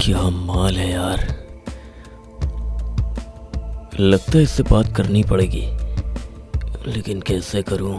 क्या माल है यार। लगता है इससे बात करनी पड़ेगी, लेकिन कैसे करूं?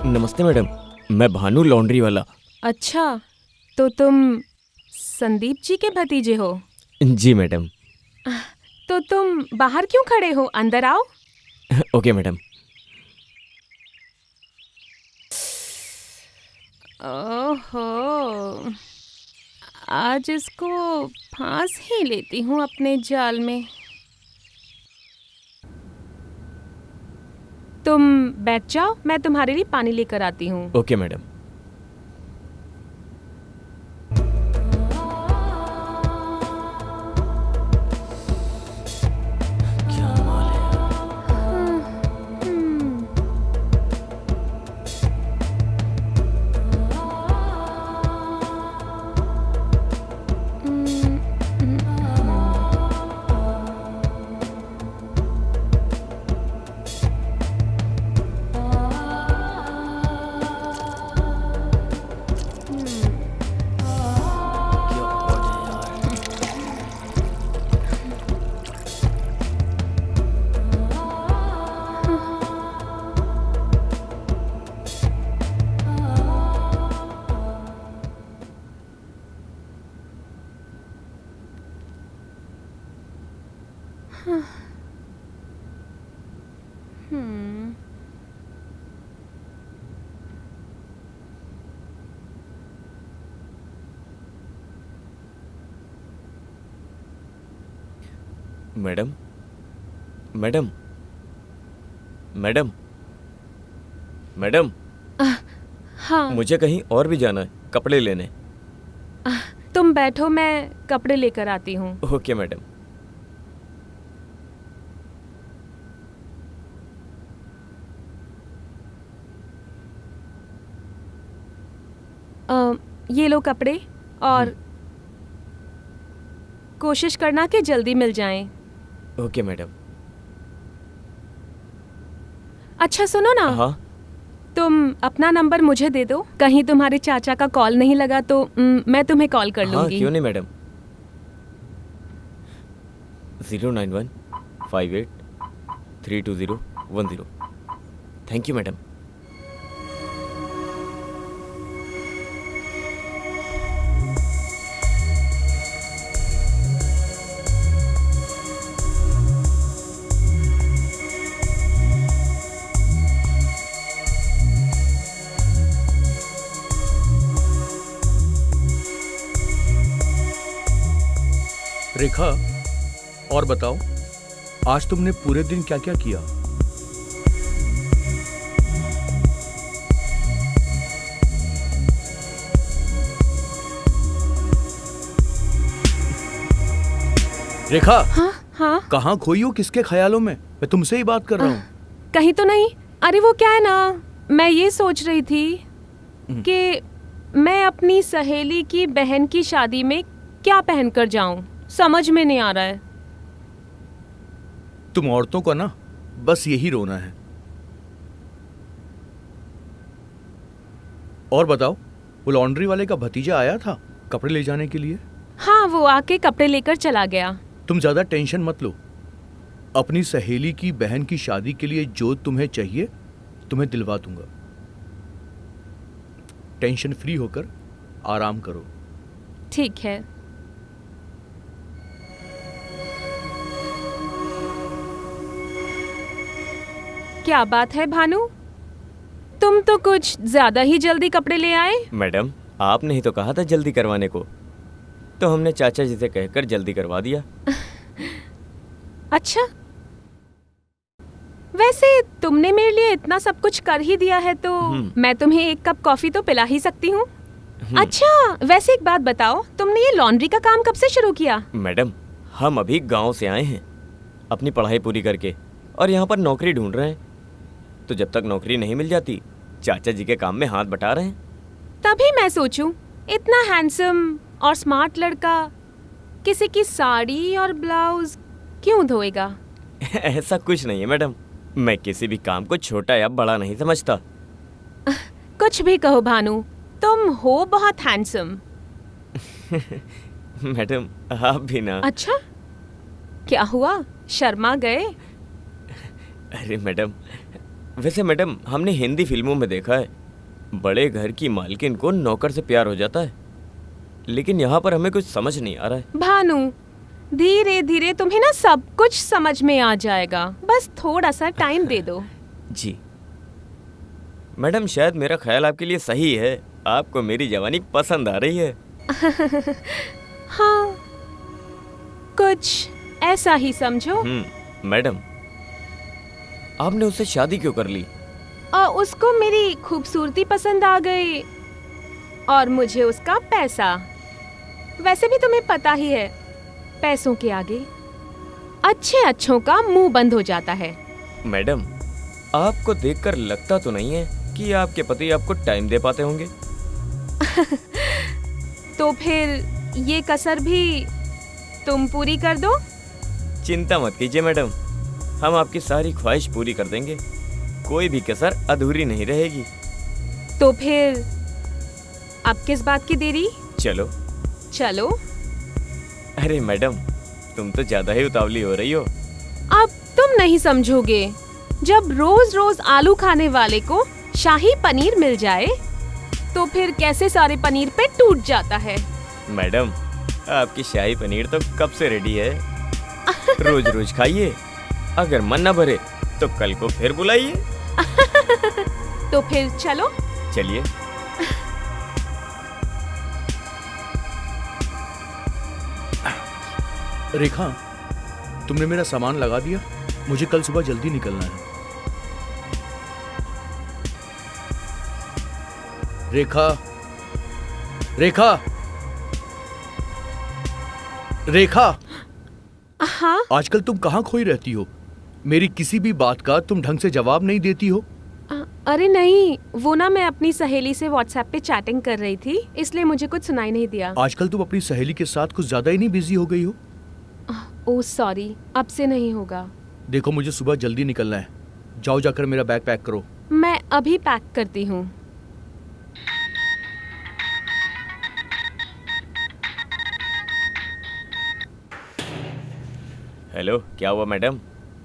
नमस्ते मैडम, मैं भानु लॉन्ड्री वाला। अच्छा, तो तुम संदीप जी के भतीजे हो? जी मैडम। तो तुम बाहर क्यों खड़े हो, अंदर आओ। Okay madam. ओहो, आज इसको फांस ही लेती हूँ अपने जाल में। तुम बैठ जाओ, मैं तुम्हारे लिए पानी लेकर आती हूँ। Okay madam. क्या माल है यार। क्या बात है यार। हम्म, मैडम, मैडम, मैडम, मैडम, हाँ। मुझे कहीं और भी जाना है, कपड़े लेने। तुम बैठो, मैं कपड़े लेकर आती हूँ। Okay madam. ये लो कपड़े, और कोशिश करना कि जल्दी मिल जाएं। Okay madam. अच्छा सुनो ना, हाँ तुम अपना नंबर मुझे दे दो, कहीं तुम्हारे चाचा का कॉल नहीं लगा तो मैं तुम्हें कॉल कर हाँ, लूंगी। क्यों नहीं madam. 0915832032010। Thank you madam. Rekha, और बताओ, आज तुमने पूरे दिन क्या क्या किया? रेखा, हाँ हाँ। कहाँ खोई हो, किसके ख्यालों में? मैं तुमसे ही बात कर रहा हूँ। कहीं तो नहीं? अरे वो क्या है ना, मैं ये सोच रही थी कि मैं अपनी सहेली की बहन की शादी में क्या पहनकर जाऊं, समझ में नहीं आ रहा है। तुम औरतों को ना बस यही रोना है। और बताओ, वो लॉन्ड्री वाले का भतीजा आया था कपड़े ले जाने के लिए? हाँ, वो आके कपड़े लेकर चला गया। तुम ज्यादा टेंशन मत लो। अपनी सहेली की बहन की शादी के लिए जो तुम्हें चाहिए तुम्हें दिलवा दूंगा। टेंशन फ्री होकर आराम करो। ठीक है। क्या बात है भानु, तुम तो कुछ ज्यादा ही जल्दी कपड़े ले आए। मैडम, आपने ही तो कहा था जल्दी करवाने को, तो हमने चाचा जी से कहकर जल्दी करवा दिया। अच्छा, वैसे तुमने मेरे लिए इतना सब कुछ कर ही दिया है तो मैं तुम्हें एक कप कॉफी तो पिला ही सकती हूँ। अच्छा, वैसे एक बात बताओ, तुमने ये लॉन्ड्री का काम कब से शुरू किया? मैडम, हम अभी गांव से आए हैं, अपनी पढ़ाई पूरी करके और यहाँ पर नौकरी ढूंढ रहे हैं। तो जब तक नौकरी नहीं मिल जाती चाचा जी के काम में हाथ बटा रहे हैं। तभी मैं सोचूं, इतना हैंडसम और स्मार्ट लड़का किसी की साड़ी और ब्लाउज क्यों धोएगा? ऐसा कुछ नहीं है मैडम, मैं किसी भी काम को छोटा या बड़ा नहीं समझता। कुछ भी कहो भानु, तुम हो बहुत हैंडसम। मैडम आप भी ना। अच्छा, क्या हुआ, शर्मा गए? अरे मैडम, वैसे मैडम हमने हिंदी फिल्मों में देखा है बड़े घर की मालकिन को नौकर से प्यार हो जाता है, लेकिन यहाँ पर हमें कुछ समझ नहीं आ रहा है। भानु, धीरे धीरे तुम्हें ना सब कुछ समझ में आ जाएगा, बस थोड़ा सा टाइम दे दो। जी मैडम, शायद मेरा ख्याल आपके लिए सही है, आपको मेरी जवानी पसंद आ रही है। हाँ, कुछ ऐसा ही समझो। मैडम, आपने उससे शादी क्यों कर ली? उसको मेरी खूबसूरती पसंद आ गई और मुझे उसका पैसा। वैसे भी तुम्हें पता ही है, पैसों के आगे अच्छे अच्छों का मुंह बंद हो जाता है। मैडम, आपको देखकर लगता तो नहीं है कि आपके पति आपको टाइम दे पाते होंगे। तो फिर ये कसर भी तुम पूरी कर दो। चिंता मत कीजिए मैडम, हम आपकी सारी ख्वाहिश पूरी कर देंगे, कोई भी कसर अधूरी नहीं रहेगी। तो फिर अब किस बात की देरी? चलो। चलो। अरे मैडम, तुम तो ज्यादा ही उतावली हो रही हो। अब तुम नहीं समझोगे, जब रोज रोज आलू खाने वाले को शाही पनीर मिल जाए तो फिर कैसे सारे पनीर पे टूट जाता है। मैडम, आपकी शाही पनीर तो कब से रेडी है, रोज रोज खाइए, अगर मन न भरे तो कल को फिर बुलाइए। तो फिर चलो। चलिए। रेखा, तुमने मेरा सामान लगा दिया, मुझे कल सुबह जल्दी निकलना है। रेखा, रेखा, रेखा, हाँ? आजकल तुम कहाँ खोई रहती हो? मेरी किसी भी बात का तुम ढंग से जवाब नहीं देती हो। अरे नहीं, वो ना मैं अपनी सहेली से व्हाट्सएप पे चैटिंग कर रही थी, इसलिए मुझे कुछ सुनाई नहीं दिया। आजकल तुम अपनी सहेली के साथ कुछ ज्यादा ही नहीं बिजी हो गई हो? ओह सॉरी, अब से नहीं होगा। देखो, मुझे सुबह जल्दी निकलना है, जाओ जाकर मेरा बैग पैक करो। मैं अभी पैक करती हूँ। हेलो, क्या हुआ मैडम,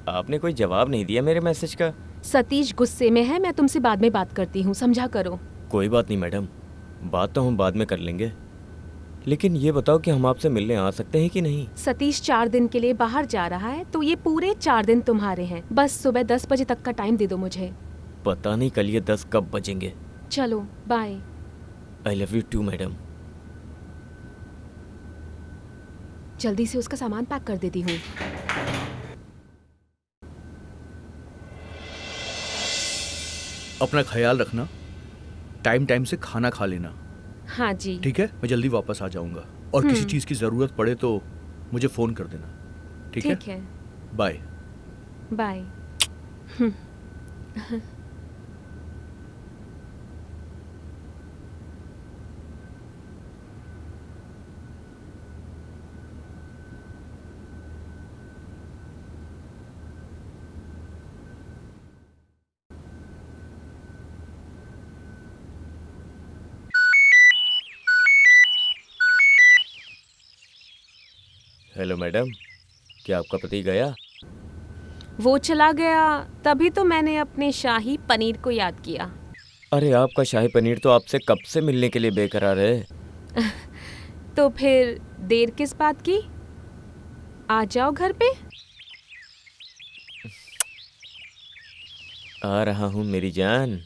आपने कोई जवाब नहीं दिया मेरे मैसेज का? सतीश गुस्से में है, मैं तुमसे बाद में बात करती हूँ, समझा करो। कोई बात नहीं मैडम, बात तो हम बाद में कर लेंगे, लेकिन ये बताओ कि हम आपसे मिलने आ सकते हैं कि नहीं? सतीश 4 दिन के लिए बाहर जा रहा है, तो ये पूरे 4 दिन तुम्हारे हैं। बस सुबह 10 बजे तक का टाइम दे दो मुझे। पता नहीं कल ये 10 कब बजेंगे। चलो, bye. I love you too madam. जल्दी से उसका सामान पैक कर देती हूँ। अपना ख्याल रखना, टाइम टाइम से खाना खा लेना। हाँ जी। ठीक है, मैं जल्दी वापस आ जाऊंगा, और किसी चीज की जरूरत पड़े तो मुझे फोन कर देना। ठीक है? बाय। बाय। हेलो मैडम, क्या आपका पति गया? वो चला गया, तभी तो मैंने अपने शाही पनीर को याद किया। अरे आपका शाही पनीर तो आपसे कब से मिलने के लिए बेकरार है। तो फिर देर किस बात की? आ जाओ घर पे। आ रहा हूँ मेरी जान।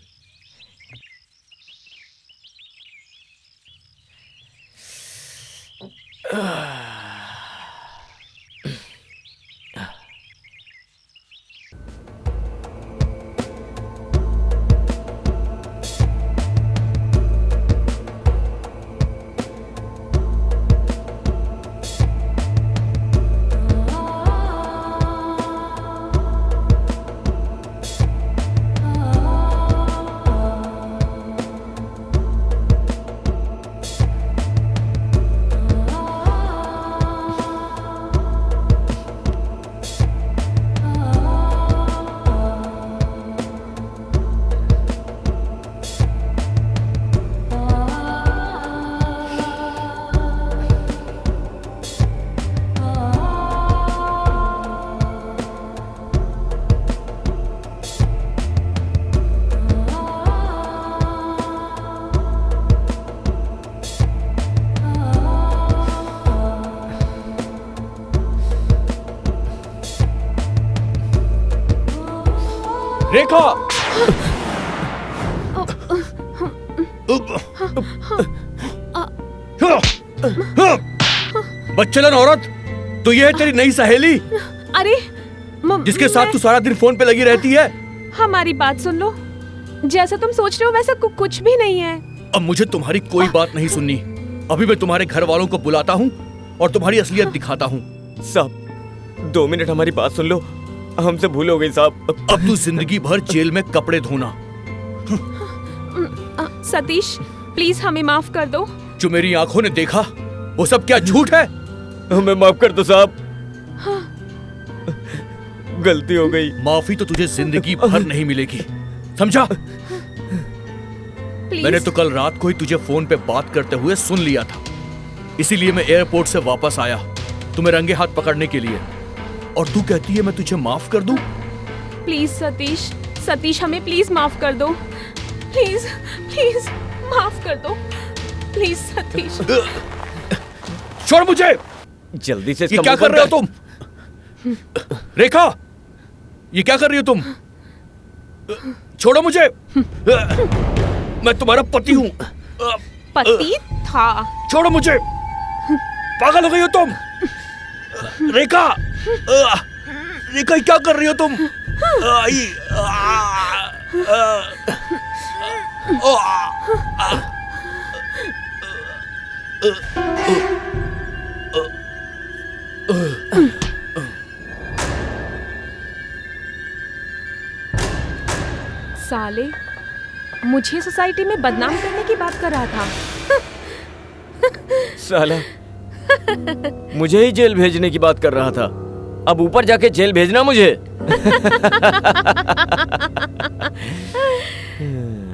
रेखा। बच्चलन औरत, तो ये है तेरी नई सहेली अरे जिसके साथ तू सारा दिन फोन पे लगी रहती है? हमारी बात सुन लो। जैसा तुम सोच रहे हो वैसा कुछ भी नहीं है। अब मुझे तुम्हारी कोई बात नहीं सुननी। अभी मैं तुम्हारे घर वालों को बुलाता हूँ और तुम्हारी असलियत दिखाता हूँ। साहब 2 मिनट हमारी बात सुन लो, हमसे भूल हो गई साहब। अब तू जिंदगी भर जेल में कपड़े धोना। सतीश प्लीज हमें माफ कर दो। जो मेरी आंखों ने देखा वो सब क्या झूठ है? हमें माफ कर दो साहब, गलती हो गई। माफी तो तुझे जिंदगी भर नहीं मिलेगी, समझा? प्लीज। मैंने तो कल रात को ही तुझे फोन पे बात करते हुए सुन लिया था, इसीलिए मैं एयरपोर्ट से वापस आया तुम्हें रंगे हाथ पकड़ने के लिए। और तू कहती है मैं तुझे माफ कर दूं? प्लीज सतीश, सतीश हमें प्लीज माफ कर दो। प्लीज प्लीज माफ कर दो प्लीज सतीश। छोड़ मुझे। जल्दी से ये क्या कर रहे हो तुम? रेखा, ये क्या कर रही हो तुम? छोड़ो मुझे। मैं तुम्हारा पति हूँ। पति था। छोड़ो मुझे। पागल हो गई हो तुम? रेखा, रेखा क्या कर रही हो तुम? साले मुझे सोसाइटी में बदनाम करने की बात कर रहा था। साला मुझे ही जेल भेजने की बात कर रहा था, अब ऊपर जाके जेल भेजना मुझे।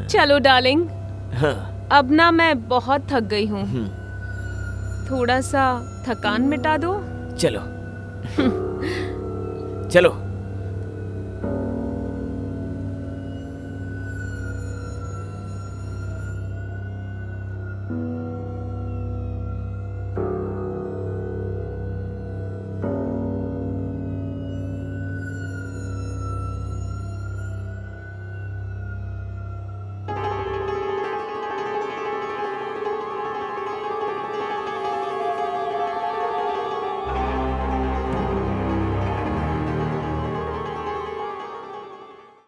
चलो डार्लिंग, हाँ। अब ना मैं बहुत थक गई हूँ, थोड़ा सा थकान मिटा दो। चलो चलो।